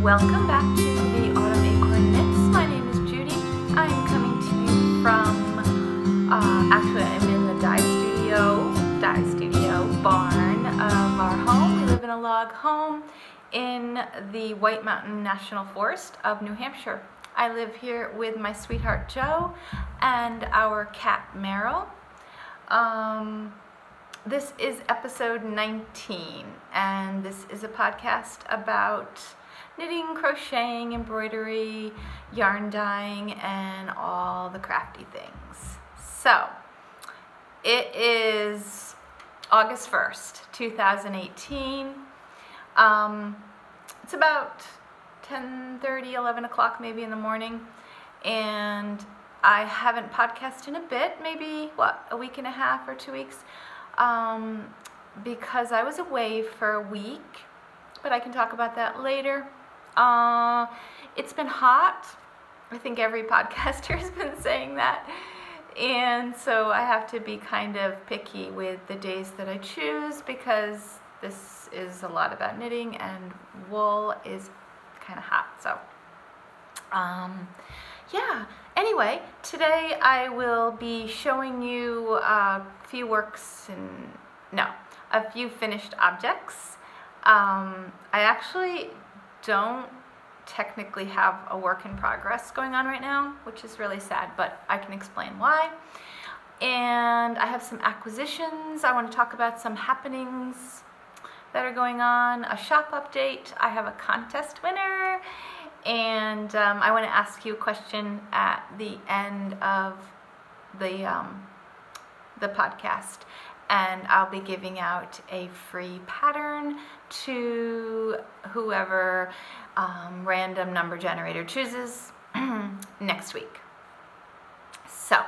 Welcome back to the Autumn Acorn Knits. My name is Judy. I am coming to you from, actually I'm in the dye studio barn of our home. We live in a log home in the White Mountain National Forest of New Hampshire. I live here with my sweetheart Joe and our cat Meryl. This is episode 19, and this is a podcast about knitting, crocheting, embroidery, yarn dyeing, and all the crafty things. So, it is August 1st, 2018. It's about 10:30, 11 o'clock maybe in the morning, and I haven't podcasted in a bit, maybe, a week and a half or 2 weeks, because I was away for a week, but I can talk about that later. It's been hot. I think every podcaster has been saying that, and so I have to be kind of picky with the days that I choose because this is a lot about knitting and wool is kind of hot, so yeah. Anyway, today I will be showing you a few a few finished objects. I actually don't technically have a work in progress going on right now, which is really sad, but I can explain why. And I have some acquisitions. I want to talk about some happenings that are going on, a shop update. I have a contest winner, and I want to ask you a question at the end of the podcast, and I'll be giving out a free pattern to whoever random number generator chooses next week. So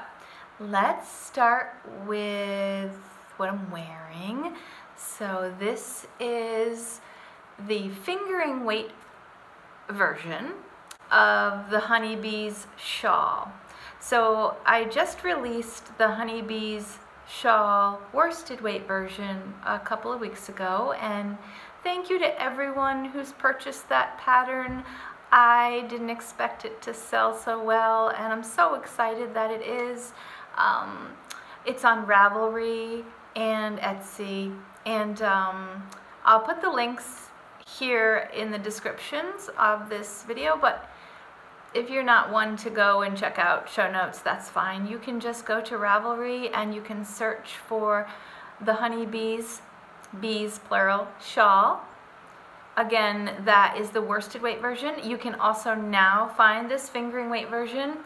let's start with what I'm wearing. So this is the fingering weight version of the Honey Bees Shawl. So I just released the Honey Bees Shawl worsted weight version a couple of weeks ago, and thank you to everyone who's purchased that pattern. I didn't expect it to sell so well, and I'm so excited that it is. It's on Ravelry and Etsy, and I'll put the links here in the descriptions of this video, but if you're not one to go and check out show notes, that's fine. You can just go to Ravelry and you can search for the Honey Bees, bees plural, shawl. Again, that is the worsted weight version. You can also now find this fingering weight version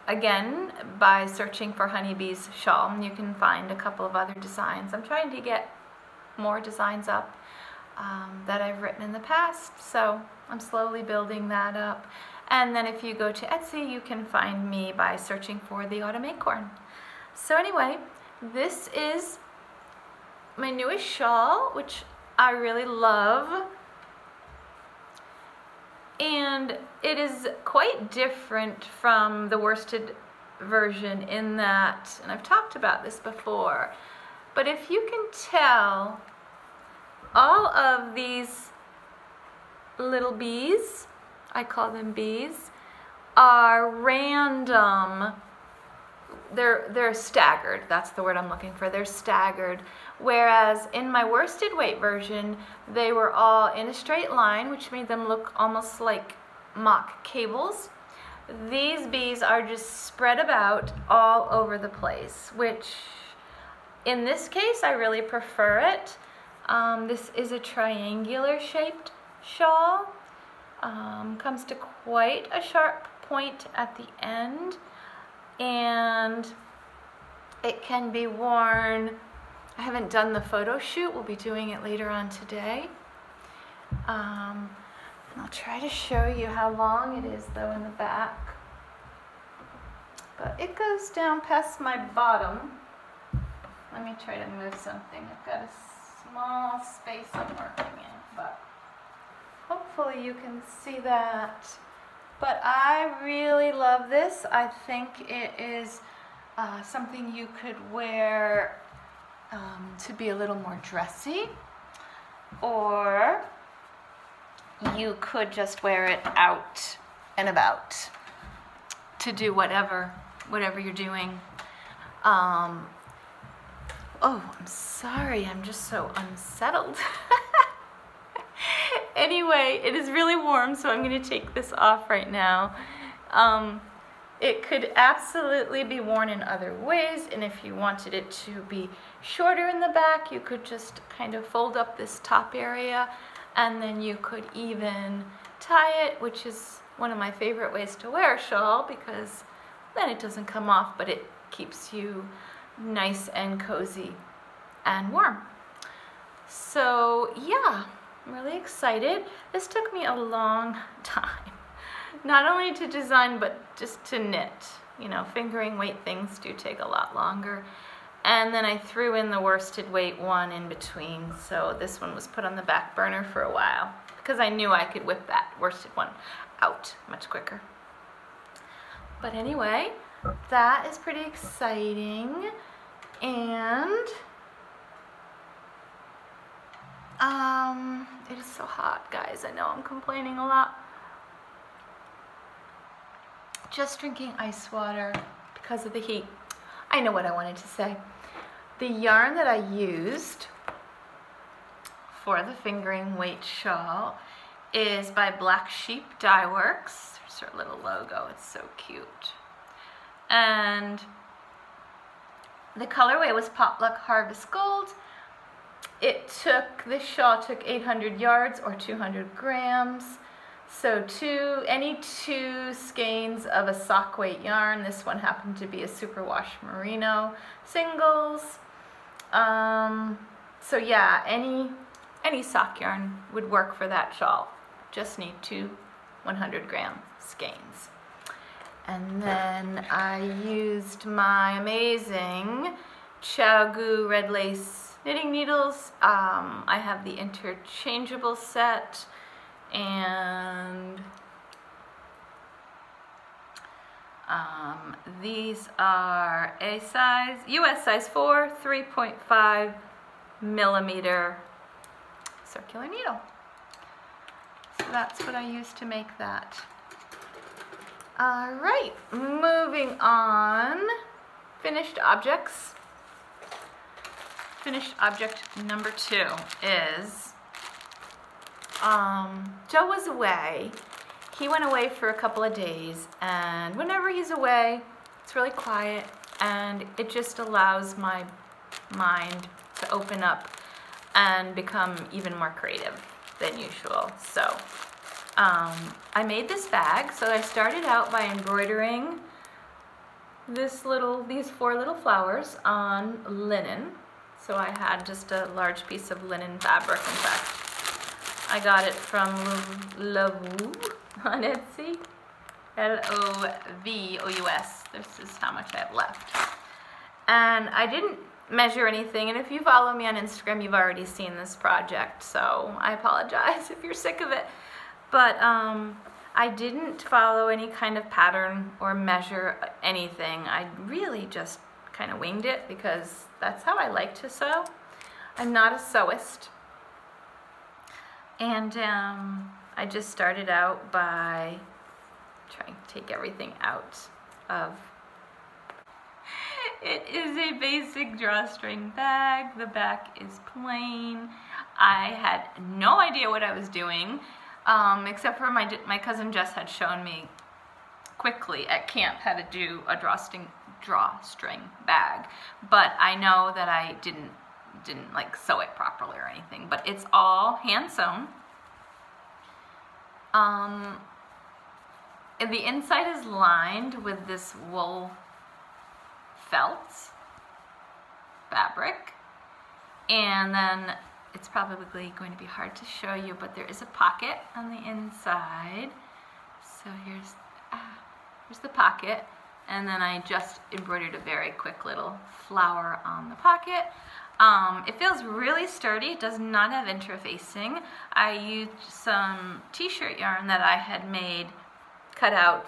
again by searching for Honey Bees Shawl, and you can find a couple of other designs. I'm trying to get more designs up that I've written in the past, so I'm slowly building that up. And then if you go to Etsy, you can find me by searching for the Autumn Acorn. So anyway, this is my newest shawl, which I really love, and it is quite different from the worsted version in that, and I've talked about this before, but if you can tell, all of these little bees, I call them bees, are random. They're staggered. That's the word I'm looking for. They're staggered. Whereas in my worsted weight version, they were all in a straight line, which made them look almost like mock cables. These bees are just spread about all over the place, which in this case, I really prefer it. This is a triangular shaped shawl. Comes to quite a sharp point at the end, and it can be worn. I haven't done the photo shoot. We'll be doing it later on today. And I'll try to show you how long it is though in the back. But it goes down past my bottom. Let me try to move something. I've got a small space I'm working in, but hopefully you can see that. But I really love this. I think it is something you could wear to be a little more dressy, or you could just wear it out and about to do whatever you're doing. Oh, I'm sorry, I'm just so unsettled. Anyway, it is really warm, so I'm going to take this off right now. It could absolutely be worn in other ways, and if you wanted it to be shorter in the back, you could just kind of fold up this top area, and then you could even tie it, which is one of my favorite ways to wear a shawl, because then it doesn't come off, but it keeps you nice and cozy and warm. So yeah, I'm really excited. This took me a long time, not only to design, but just to knit. You know, fingering weight things do take a lot longer. And then I threw in the worsted weight one in between, so this one was put on the back burner for a while, because I knew I could whip that worsted one out much quicker. But anyway, that is pretty exciting. And it is so hot, guys. I know I'm complaining a lot. Just drinking ice water because of the heat. I know what I wanted to say. The yarn that I used for the fingering weight shawl is by Black Sheep Dye Works. There's her little logo. It's so cute. And the colorway was Potluck Harvest Gold. This shawl took 800 yards or 200 grams. So any two skeins of a sock weight yarn. This one happened to be a superwash merino singles. So yeah, any sock yarn would work for that shawl. Just need 2 100-gram skeins. And then I used my amazing Chow red lace knitting needles. I have the interchangeable set, and these are a size, US size 4, 3.5 millimeter circular needle. So that's what I used to make that. All right, moving on. Finished objects. Finished object number 2 is, Joe was away. He went away for a couple of days, and whenever he's away, it's really quiet, and it just allows my mind to open up and become even more creative than usual. So I made this bag. So I started out by embroidering these 4 little flowers on linen. So I had just a large piece of linen fabric. In fact, I got it from Lovous on Etsy. Lovous. This is how much I have left. And I didn't measure anything, and if you follow me on Instagram, you've already seen this project, so I apologize if you're sick of it. But I didn't follow any kind of pattern or measure anything. I really just kind of winged it, because that's how I like to sew. I'm not a sewist. And I just started out by trying to take everything out of. It is a basic drawstring bag. The back is plain. I had no idea what I was doing, except for my cousin Jess had shown me quickly at camp how to do a drawstring bag. But I know that I didn't like sew it properly or anything. But it's all hand sewn. And the inside is lined with this wool felt fabric, and then it's probably going to be hard to show you, but there is a pocket on the inside. So here's the pocket, and then I just embroidered a very quick little flower on the pocket. It feels really sturdy. It does not have interfacing. I used some t-shirt yarn that I had made, cut out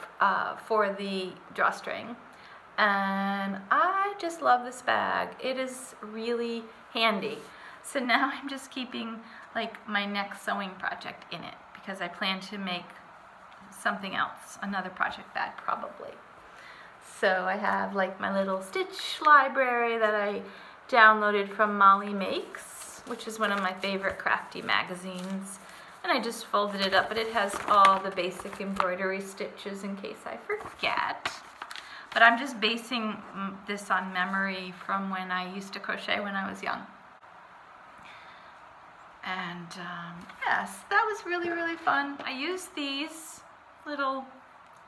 for the drawstring. And I just love this bag. It is really handy. So now I'm just keeping like my next sewing project in it, because I plan to make something else, another project bag probably. So I have like my little stitch library that I downloaded from Molly Makes, which is one of my favorite crafty magazines. And I just folded it up, but it has all the basic embroidery stitches in case I forget. But I'm just basing this on memory from when I used to crochet when I was young. And yes, that was really, really fun. I used these little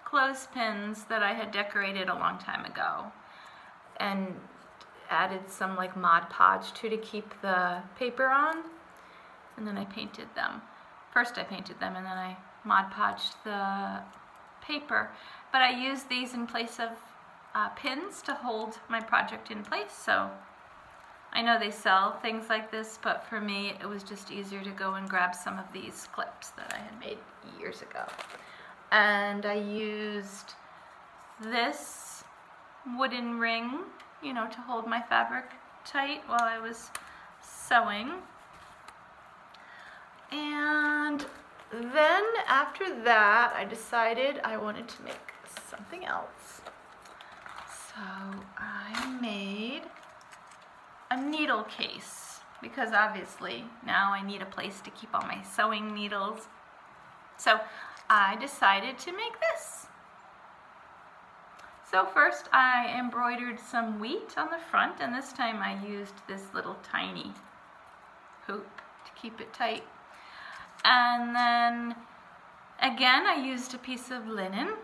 clothespins that I had decorated a long time ago and added some like Mod Podge to keep the paper on, and then I painted them. First I painted them and then I Mod Podged the paper, but I used these in place of pins to hold my project in place. So I know they sell things like this, but for me it was just easier to go and grab some of these clips that I had made years ago. And I used this wooden ring, you know, to hold my fabric tight while I was sewing. And then after that, I decided I wanted to make something else. So I made a needle case, because obviously now I need a place to keep all my sewing needles. So I decided to make this. So first I embroidered some wheat on the front, and this time I used this little tiny hoop to keep it tight. And then again I used a piece of linen,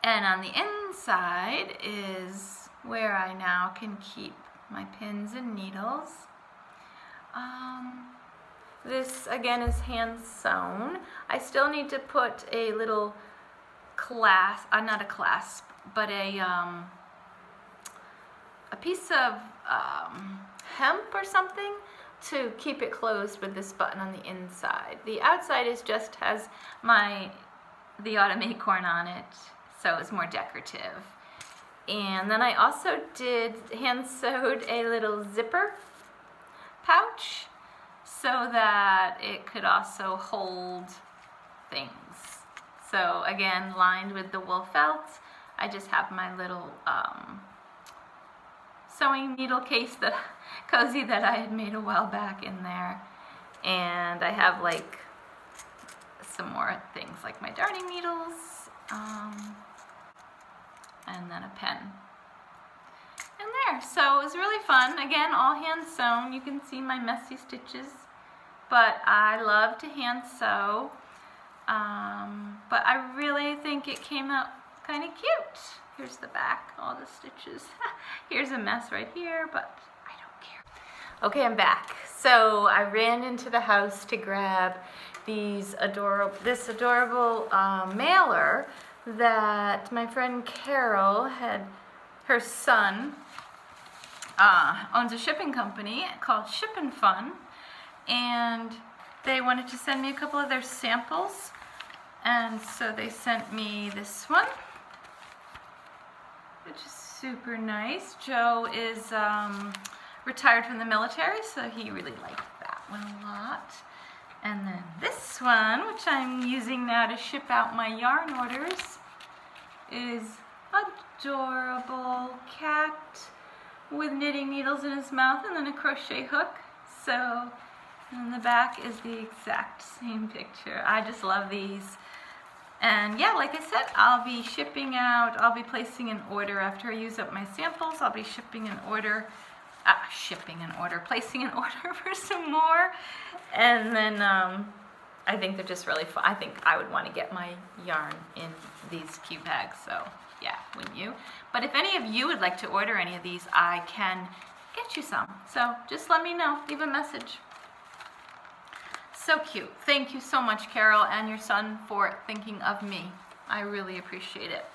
and on the inside is where I now can keep my pins and needles. This again is hand sewn. I still need to put a little clasp, not a clasp, but a piece of hemp or something to keep it closed with this button on the inside. The outside is just has the Autumn Acorn on it, so it's more decorative. And then I also did hand sewed a little zipper pouch so that it could also hold things. So again, lined with the wool felt. I just have my little sewing needle case that cozy that I had made a while back in there. And I have like some more things like my darning needles, and then a pen in there. So it was really fun. Again, all hand sewn. You can see my messy stitches, but I love to hand sew. But I really think it came out kind of cute. Here's the back, all the stitches. Here's a mess right here, but I don't care. Okay, I'm back. So I ran into the house to grab this adorable mailer that my friend Carol had. Her son owns a shipping company called Shippin' Fun, and they wanted to send me a couple of their samples, and so they sent me this one, which is super nice. Joe is retired from the military, so he really liked that one a lot. And then this one, which I'm using now to ship out my yarn orders, is adorable cat with knitting needles in his mouth and then a crochet hook. So, and the back is the exact same picture. I just love these. And yeah, like I said, I'll be shipping out, I'll be placing an order after I use up my samples. I'll be placing an order for some more. And then I think they're just really fun. I think I would want to get my yarn in these cute bags, so yeah, wouldn't you? But if any of you would like to order any of these, I can get you some. So just let me know, leave a message. So cute. Thank you so much, Carol, and your son for thinking of me. I really appreciate it.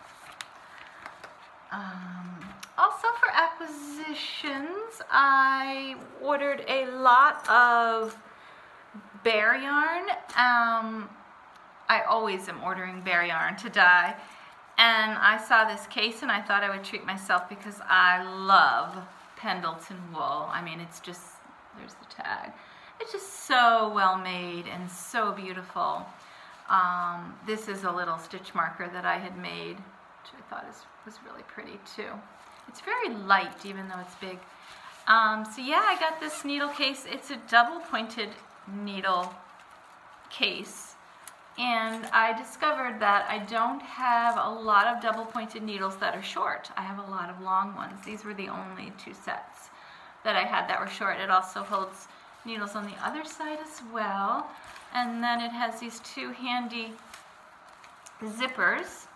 Also for acquisitions, I ordered a lot of bear yarn. I always am ordering bear yarn to dye. And I saw this case and I thought I would treat myself because I love Pendleton wool. I mean, it's just, there's the tag. It's just so well made and so beautiful. This is a little stitch marker that I had made, which I thought was really pretty too. It's very light even though it's big. So yeah, I got this needle case. It's a double pointed needle case, and I discovered that I don't have a lot of double pointed needles that are short. I have a lot of long ones. These were the only 2 sets that I had that were short. It also holds needles on the other side as well, and then it has these 2 handy zippers,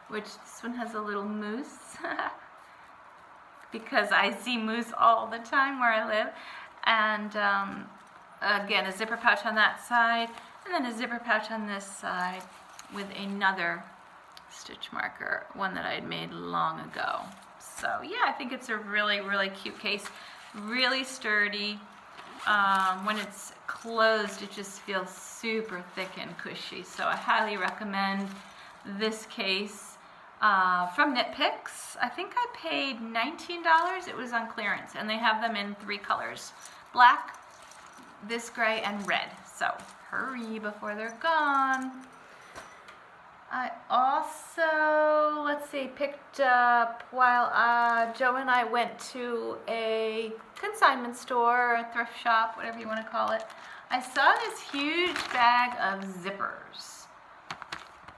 which this one has a little moose because I see moose all the time where I live, and again a zipper pouch on that side, and then a zipper pouch on this side with another stitch marker, one that I had made long ago. So yeah, I think it's a really, really cute case, really sturdy. When it's closed, it just feels super thick and cushy. So I highly recommend this case from Knit Picks. I think I paid $19. It was on clearance, and they have them in 3 colors: black, this gray, and red. So hurry before they're gone. I also, let's see, picked up while Joe and I went to a consignment store, a thrift shop, whatever you want to call it. I saw this huge bag of zippers.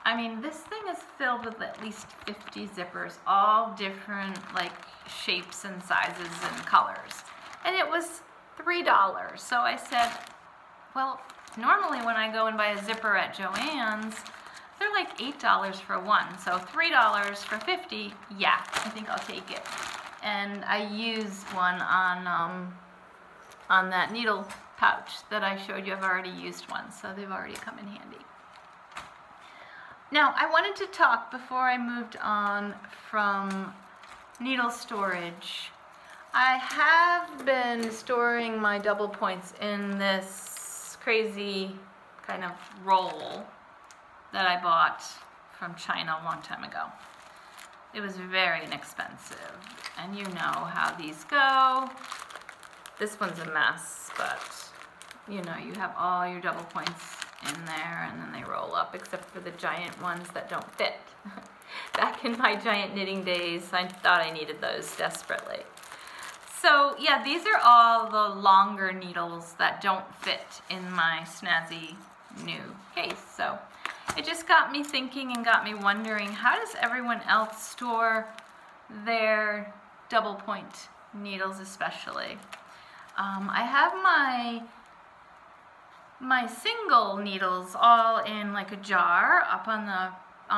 I mean, this thing is filled with at least 50 zippers, all different like shapes and sizes and colors. And it was $3. So I said, well, normally when I go and buy a zipper at Joann's, they're like $8 for one. So $3 for 50, yeah, I think I'll take it. And I used one on that needle pouch that I showed you. I've already used one, so they've already come in handy. Now, I wanted to talk before I moved on from needle storage. I have been storing my double points in this crazy kind of roll that I bought from China a long time ago. It was very inexpensive, and you know how these go. This one's a mess, but you know, you have all your double points in there, and then they roll up, except for the giant ones that don't fit. Back in my giant knitting days, I thought I needed those desperately. So yeah, these are all the longer needles that don't fit in my snazzy new case. So it just got me thinking and got me wondering, how does everyone else store their double point needles especially? I have my single needles all in like a jar up on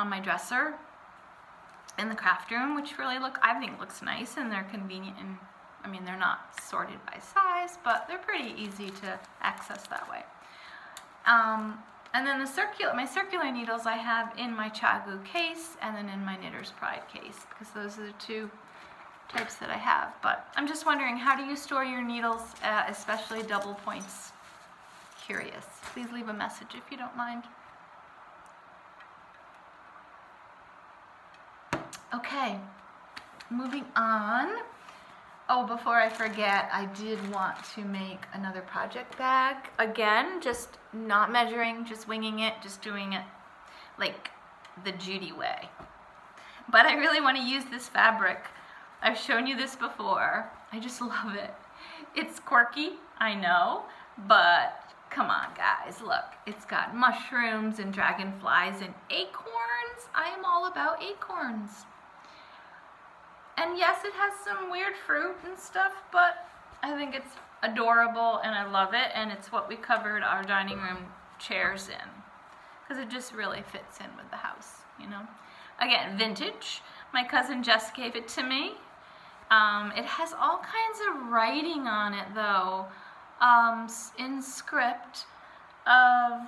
my dresser in the craft room, which really I think looks nice, and they're convenient, and I mean, they're not sorted by size, but they're pretty easy to access that way. And then my circular needles I have in my Chagu case, and then in my Knitter's Pride case, because those are the 2 types that I have. But I'm just wondering, how do you store your needles, especially double points? Curious. Please leave a message if you don't mind. Okay, moving on. Oh, before I forget, I did want to make another project bag. Again, just not measuring, just winging it, just doing it like the Judy way. But I really want to use this fabric. I've shown you this before. I just love it. It's quirky, I know, but come on guys, look. It's got mushrooms and dragonflies and acorns. I am all about acorns. And yes, it has some weird fruit and stuff, but I think it's adorable and I love it, and it's what we covered our dining room chairs in, because it just really fits in with the house, you know. Again, vintage. My cousin Jess gave it to me. It has all kinds of writing on it though, in script of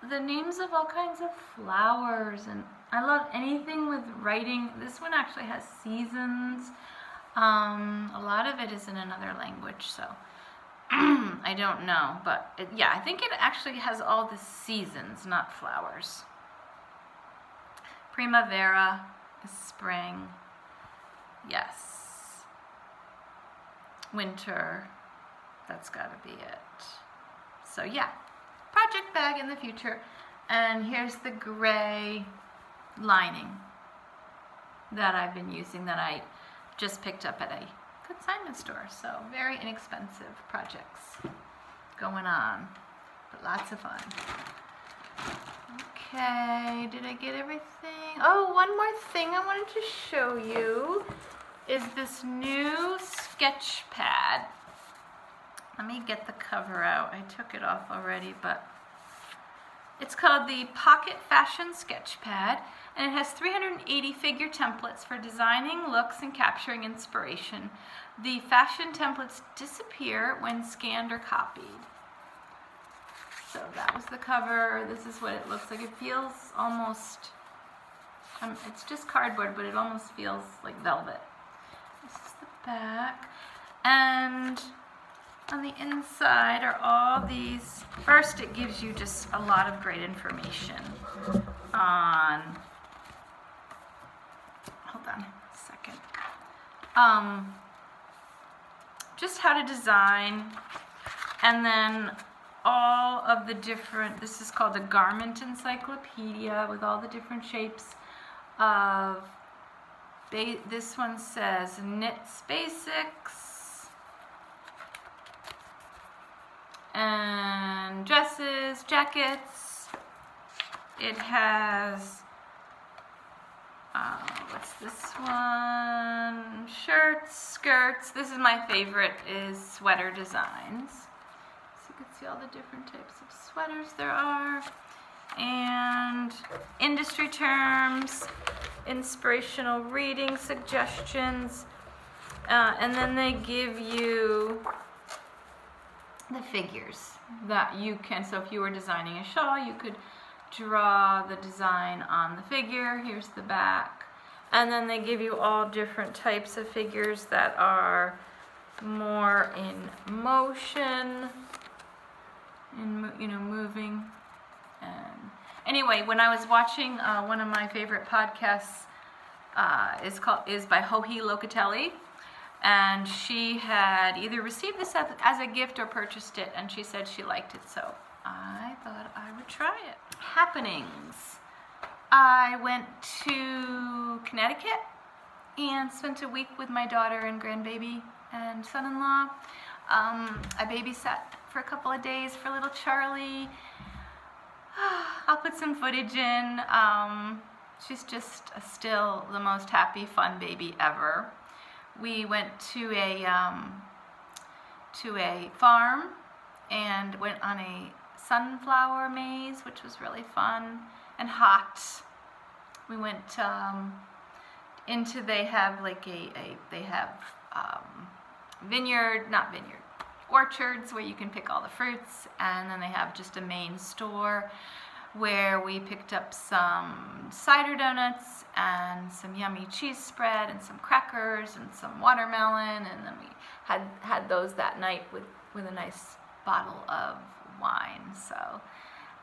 the names of all kinds of flowers, and I love anything with writing. This one actually has seasons. A lot of it is in another language, so I don't know, but yeah, I think it actually has all the seasons, not flowers. Primavera is spring. Yes. Winter, that's gotta be it. So yeah, project bag in the future. And here's the gray lining that I've been using that I just picked up at a consignment store. So very inexpensive projects going on, but lots of fun. Okay, did I get everything? Oh, one more thing I wanted to show you is this new sketch pad. Let me get the cover out. I took it off already, but it's called the Pocket Fashion Sketch Pad, and it has 380 figure templates for designing looks and capturing inspiration. The fashion templates disappear when scanned or copied. So that was the cover. This is what it looks like. It feels almost, it's just cardboard, but it almost feels like velvet. This is the back. And on the inside are all these. First, it gives you just a lot of great information on, hold on a second, just how to design, and then all of the different, this is called the Garment Encyclopedia with all the different shapes of, this one says knits basics, and dresses, jackets. It has, what's this one? Shirts, skirts. This is my favorite, is sweater designs. So you can see all the different types of sweaters there are. And industry terms, inspirational reading suggestions. And then they give you the figures that you can, so if you were designing a shawl, you could draw the design on the figure. Here's the back. And then they give you all different types of figures that are more in motion, moving. And anyway, when I was watching one of my favorite podcasts is by Joji Locatelli. And she had either received this as a gift or purchased it, and she said she liked it, so I thought I would try it. Happenings. I went to Connecticut and spent a week with my daughter and grandbaby and son-in-law. I babysat for a couple of days for little Charlie. I'll put some footage in. She's just still the most happy, fun baby ever. We went to a farm and went on a sunflower maze, which was really fun and hot. We went into, they have like orchards where you can pick all the fruits, and then they have just a main store where we picked up some cider donuts and some yummy cheese spread and some crackers and some watermelon, and then we had those that night with a nice bottle of wine. So,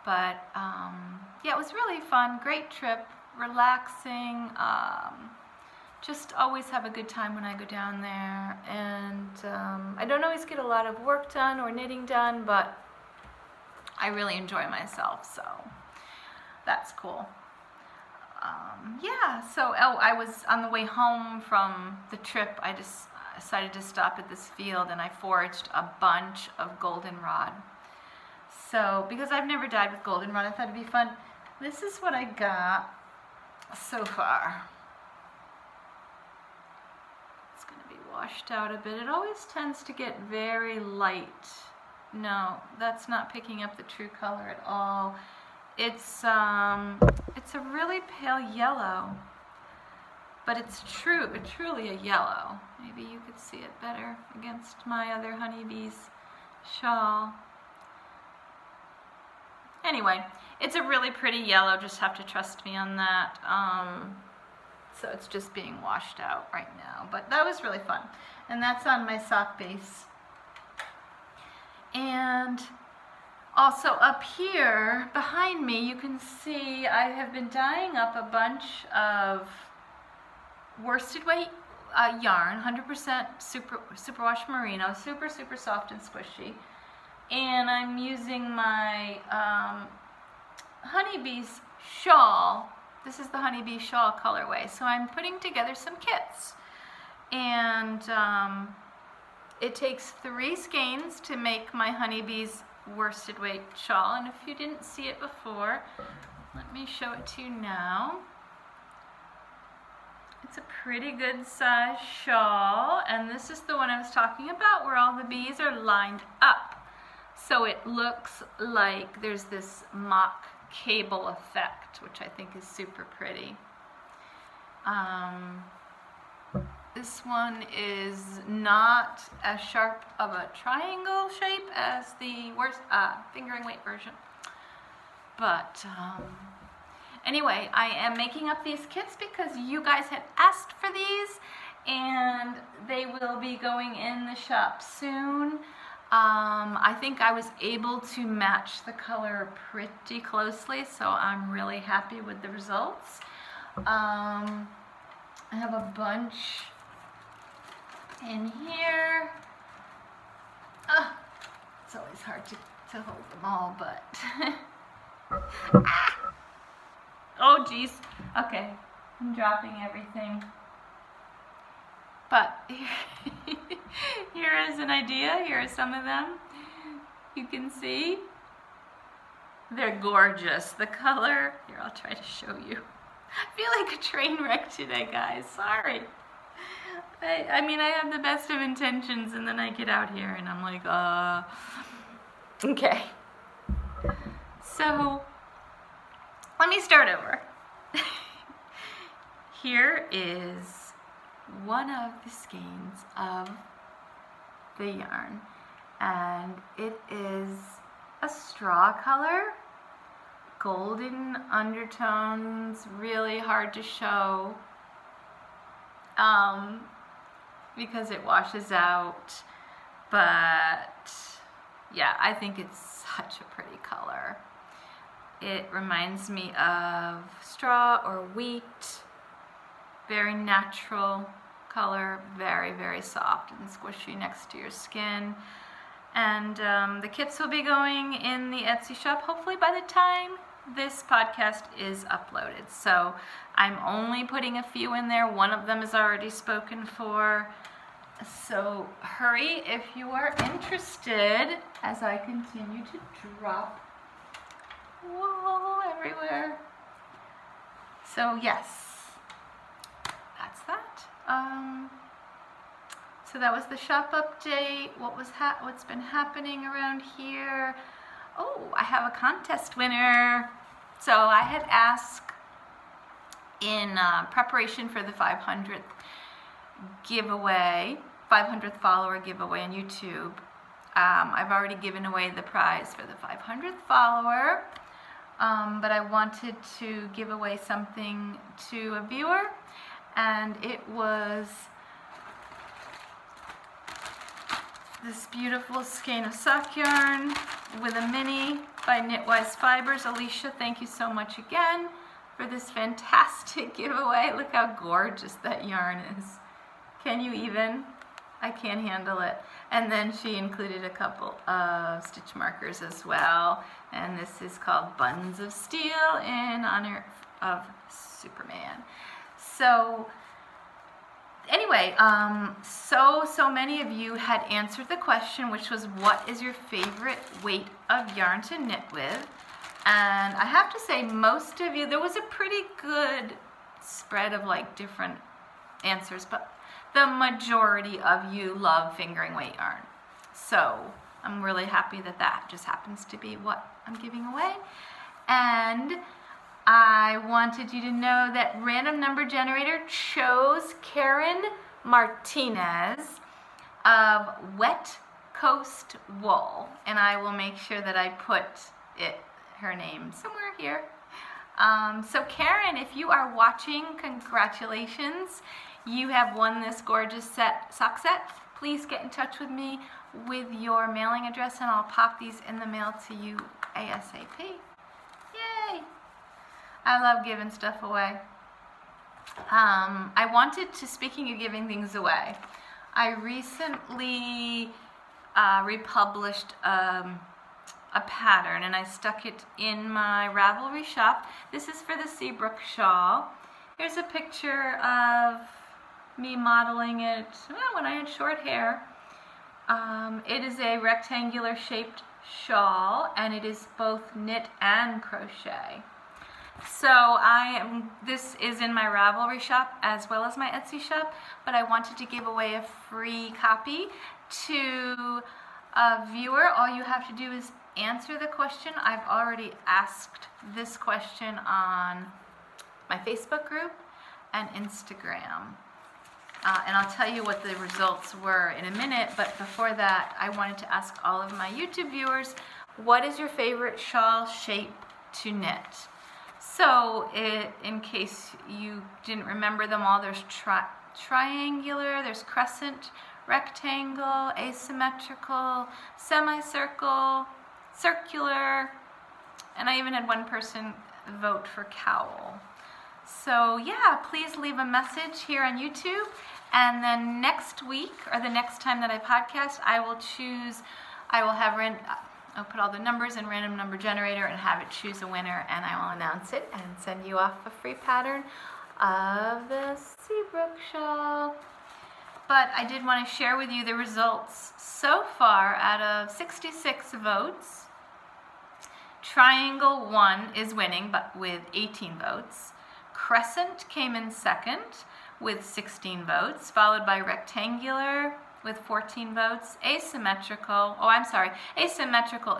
but yeah, it was really fun, great trip, relaxing. Just always have a good time when I go down there, and I don't always get a lot of work done or knitting done, but I really enjoy myself, so that's cool. Yeah, so I was on the way home from the trip. I just decided to stop at this field, and I foraged a bunch of goldenrod. So, because I've never dyed with goldenrod, I thought it'd be fun. This is what I got so far. It's going to be washed out a bit. It always tends to get very light. No, that's not picking up the true color at all. It's a really pale yellow, but it's truly a yellow. Maybe you could see it better against my other Honey Bees shawl. Anyway, it's a really pretty yellow, just have to trust me on that. So it's just being washed out right now, but that was really fun. And that's on my sock base. And also up here behind me, you can see I have been dyeing up a bunch of worsted weight yarn, 100% superwash merino, super soft and squishy. and I'm using my Honey Bees Shawl. This is the Honey Bees Shawl colorway. So I'm putting together some kits, and it takes 3 skeins to make my Honey Bees worsted weight shawl. And if you didn't see it before, let me show it to you now. It's a pretty good size shawl, and this is the one I was talking about where all the bees are lined up. So it looks like there's this mock cable effect, which I think is super pretty. This one is not as sharp of a triangle shape as the fingering weight version. But anyway, I am making up these kits because you guys had asked for these, and they will be going in the shop soon. I think I was able to match the color pretty closely, so I'm really happy with the results. I have a bunch in here. It's always hard to hold them all, but oh geez. Okay, I'm dropping everything. But here is an idea. Here are some of them. You can see. They're gorgeous. The color, here, I'll try to show you. I feel like a train wreck today, guys. Sorry. I mean, I have the best of intentions, and then I get out here and I'm like, okay. So, let me start over. Here is one of the skeins of the yarn, and it is a straw color, golden undertones, really hard to show because it washes out, but yeah, I think it's such a pretty color. It reminds me of straw or wheat. Very natural color, very, very soft and squishy next to your skin. And the kits will be going in the Etsy shop hopefully by the time this podcast is uploaded. So I'm only putting a few in there. One of them is already spoken for. So hurry if you are interested as I continue to drop. Whoa, everywhere. So yes, that's that. So that was the shop update. What's been happening around here? Oh, I have a contest winner. So I had asked in preparation for the 500th giveaway, 500th follower giveaway on YouTube. I've already given away the prize for the 500th follower, but I wanted to give away something to a viewer, and it was this beautiful skein of sock yarn with a mini by Knitwise Fibers. Alicia, thank you so much again for this fantastic giveaway. Look how gorgeous that yarn is. Can you even? I can't handle it. And then she included a couple of stitch markers as well. And this is called Buns of Steel in honor of Superman. So anyway, so many of you had answered the question, which was, what is your favorite weight of yarn to knit with? And I have to say, most of you, there was a pretty good spread of like different answers, but the majority of you love fingering weight yarn. So I'm really happy that that just happens to be what I'm giving away. And I wanted you to know that Random Number Generator chose Karen Martinez of Wet Coast Wool, and I will make sure that I put her name somewhere here. So Karen, if you are watching, congratulations. You have won this gorgeous sock set. Please get in touch with me with your mailing address, and I'll pop these in the mail to you ASAP. Yay! I love giving stuff away. I wanted to, speaking of giving things away, I recently republished a pattern, and I stuck it in my Ravelry shop. This is for the Seabrook shawl. Here's a picture of me modeling it when I had short hair. It is a rectangular shaped shawl, and it is both knit and crochet. So this is in my Ravelry shop as well as my Etsy shop, but I wanted to give away a free copy to a viewer. All you have to do is answer the question. I've already asked this question on my Facebook group and Instagram. And I'll tell you what the results were in a minute, but before that, I wanted to ask all of my YouTube viewers, what is your favorite shawl shape to knit? So, in case you didn't remember them all, there's triangular, there's crescent, rectangle, asymmetrical, semicircle, circular, and I even had one person vote for cowl. So yeah, please leave a message here on YouTube, and then next week, or the next time that I podcast, I'll put all the numbers in random number generator and have it choose a winner, and I will announce it and send you off a free pattern of the Seabrook shawl. But I did want to share with you the results so far. Out of 66 votes, Triangle 1 is winning, but with 18 votes. Crescent came in second with 16 votes, followed by Rectangular with 14 votes. Asymmetrical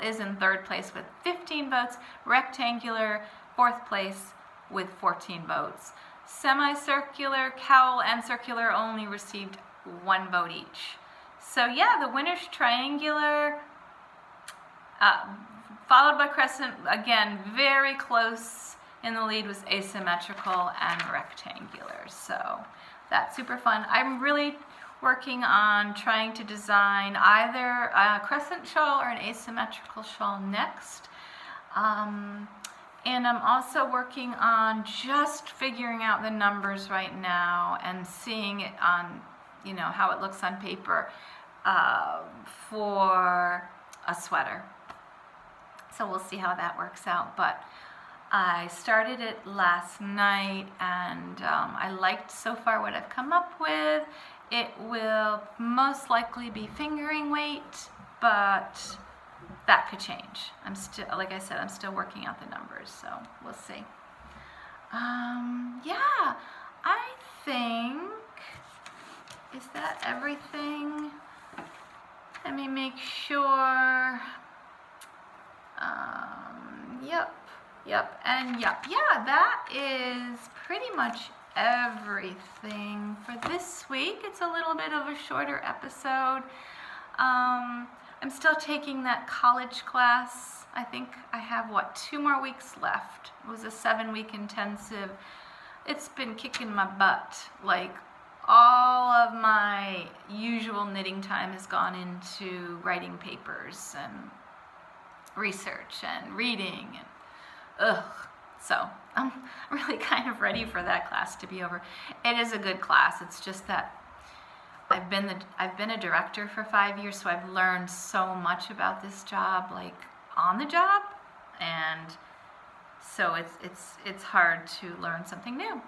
is in third place with 15 votes. Rectangular, fourth place with 14 votes. Semicircular, cowl, and circular only received 1 vote each. So yeah, the winner's Triangular, followed by Crescent. Again, very close in the lead was Asymmetrical and Rectangular. So that's super fun. I'm really working on trying to design either a crescent shawl or an asymmetrical shawl next. And I'm also working on just figuring out the numbers right now and seeing it on, how it looks on paper for a sweater. So we'll see how that works out. But I started it last night, and I liked so far what I've come up with. It will most likely be fingering weight, but that could change. Like I said, I'm still working out the numbers, so we'll see. Yeah, I think, is that everything? Let me make sure. Yep, and yep. Yeah, that is pretty much everything for this week. It's a little bit of a shorter episode. I'm still taking that college class. I think I have, 2 more weeks left. It was a 7-week intensive. It's been kicking my butt. Like, all of my usual knitting time has gone into writing papers and research and reading and so I'm really kind of ready for that class to be over. It is a good class. It's just that I've been a director for 5 years, so I've learned so much about this job, like on the job, and so it's hard to learn something new.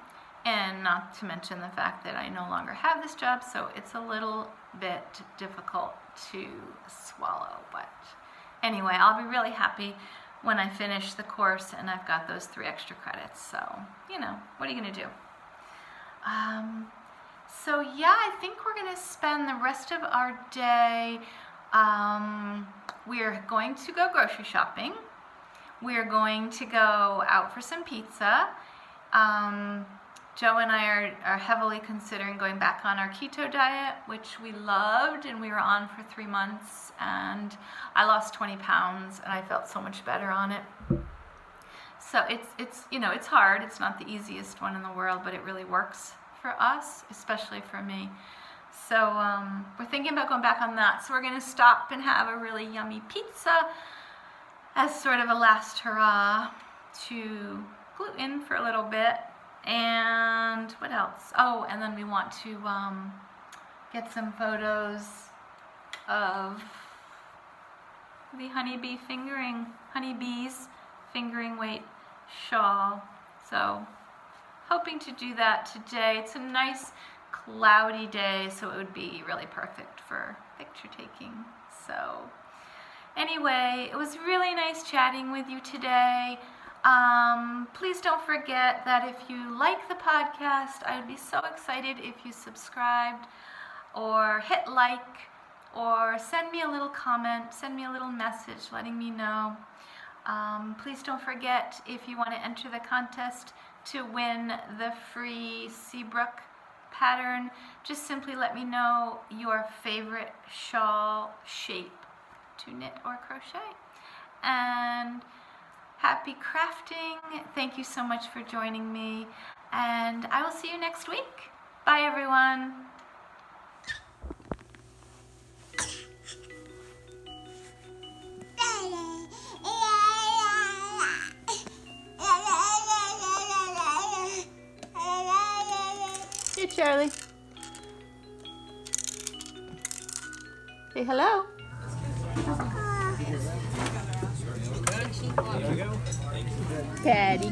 And not to mention the fact that I no longer have this job, so it's a little bit difficult to swallow. But anyway, I'll be really happy when I finish the course and I've got those 3 extra credits. So, what are you going to do? So yeah, I think we're going to spend the rest of our day, we're going to go grocery shopping. We're going to go out for some pizza. Joe and I are heavily considering going back on our keto diet, which we loved, and we were on for 3 months, and I lost 20 pounds, and I felt so much better on it. So it's hard. It's not the easiest one in the world, but it really works for us, especially for me. So we're thinking about going back on that. So we're going to stop and have a really yummy pizza as sort of a last hurrah to gluten for a little bit. And what else? Oh, and then we want to get some photos of the Honey Bees fingering weight shawl. So hoping to do that today. It's a nice cloudy day, so it would be really perfect for picture taking. So anyway, it was really nice chatting with you today. Please don't forget that if you like the podcast, I'd be so excited if you subscribed or hit like or send me a little comment, send me a little message letting me know. Please don't forget, if you want to enter the contest to win the free Seabrook pattern, just simply let me know your favorite shawl shape to knit or crochet. And happy crafting. Thank you so much for joining me, and I will see you next week. Bye everyone. Here, Charlie. Say hello. Patty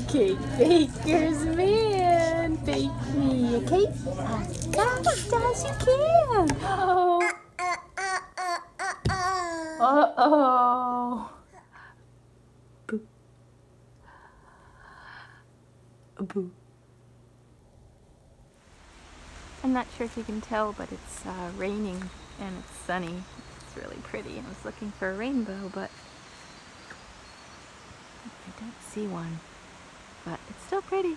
cake, baker's man. Bake me a cake. Gosh, as you can. Oh. Uh-oh. Boo. Boo. I'm not sure if you can tell, but it's raining and it's sunny. It's really pretty. I was looking for a rainbow, but I don't see one. But it's still pretty.